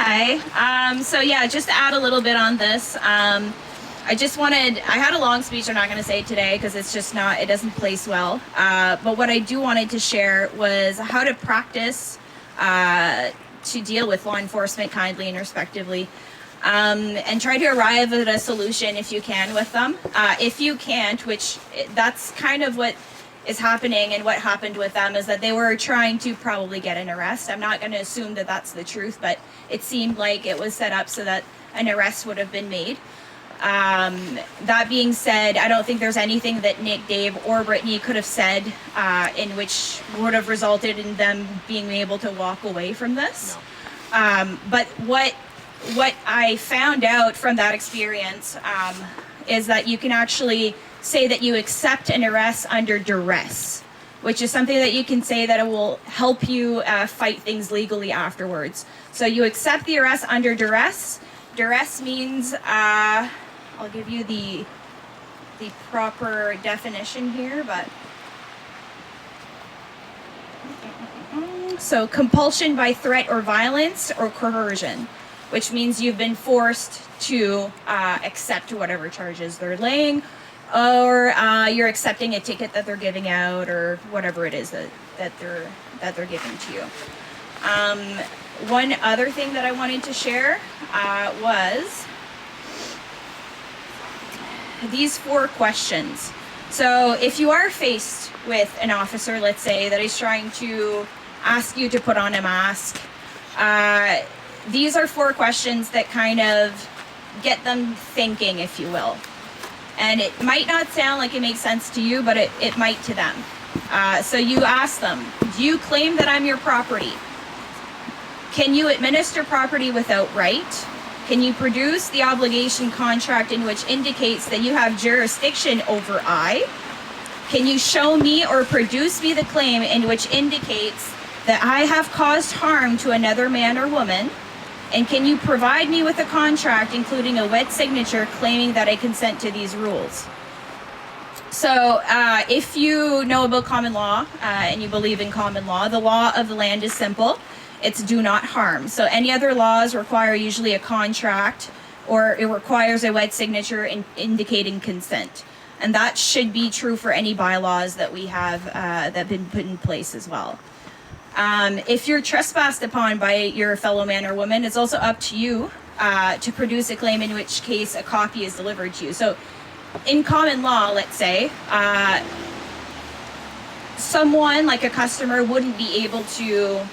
Okay. So yeah, just to add a little bit on this. I had a long speech I'm not going to say today because it's just not, it doesn't place well. But what I wanted to share was how to practice to deal with law enforcement kindly and respectively. And try to arrive at a solution if you can with them. If you can't, which that's kind of what is happening, and what happened with them is that they were trying to probably get an arrest. I'm not going to assume that that's the truth, but it seemed like it was set up so that an arrest would have been made. That being said, I don't think there's anything that Nick, Dave, or Brittany could have said in which would have resulted in them being able to walk away from this. No. But what I found out from that experience is that you can actually say that you accept an arrest under duress, which is something that you can say that it will help you fight things legally afterwards. So you accept the arrest under duress. Duress means, I'll give you the proper definition here, but so compulsion by threat or violence or coercion, which means you've been forced to accept whatever charges they're laying, or you're accepting a ticket that they're giving out, or whatever it is that they're giving to you. One other thing that I wanted to share was these 4 questions. So if you are faced with an officer, let's say, that is trying to ask you to put on a mask, these are 4 questions that kind of get them thinking, if you will. And it might not sound like it makes sense to you, but it might to them. So you ask them, do you claim that I'm your property? Can you administer property without right? Can you produce the obligation contract in which indicates that you have jurisdiction over I? Can you show me or produce me the claim in which indicates that I have caused harm to another man or woman? And can you provide me with a contract including a wet signature claiming that I consent to these rules? So if you know about common law and you believe in common law, the law of the land is simple. It's do not harm. So any other laws require usually a contract, or it requires a wet signature indicating consent. And that should be true for any bylaws that we have that have been put in place as well. If you're trespassed upon by your fellow man or woman, it's also up to you to produce a claim, in which case a copy is delivered to you. So in common law, let's say, someone like a customer wouldn't be able to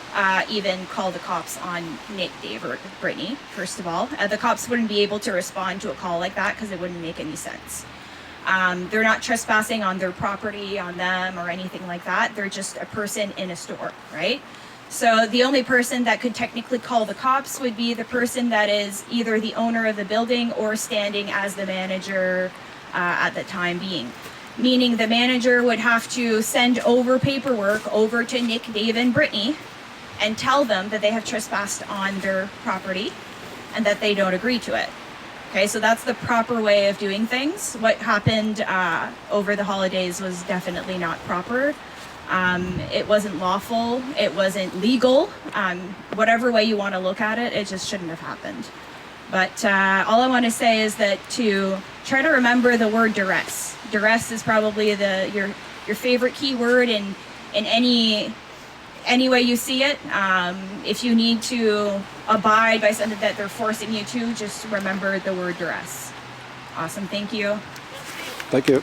even call the cops on Nick, Dave, or Brittany, first of all. The cops wouldn't be able to respond to a call like that because it wouldn't make any sense. They're not trespassing on their property, on them, or anything like that. They're just a person in a store, right? So the only person that could technically call the cops would be the person that is either the owner of the building or standing as the manager at the time being. Meaning the manager would have to send over paperwork over to Nick, Dave, and Brittany and tell them that they have trespassed on their property and that they don't agree to it. Okay, so that's the proper way of doing things. What happened over the holidays was definitely not proper. It wasn't lawful. It wasn't legal. Whatever way you want to look at it, it just shouldn't have happened. But all I want to say is that to try to remember the word duress. Duress is probably your favorite key word in any way you see it. If you need to abide by something that they're forcing you to, just remember the word duress. Awesome, thank you. Thank you.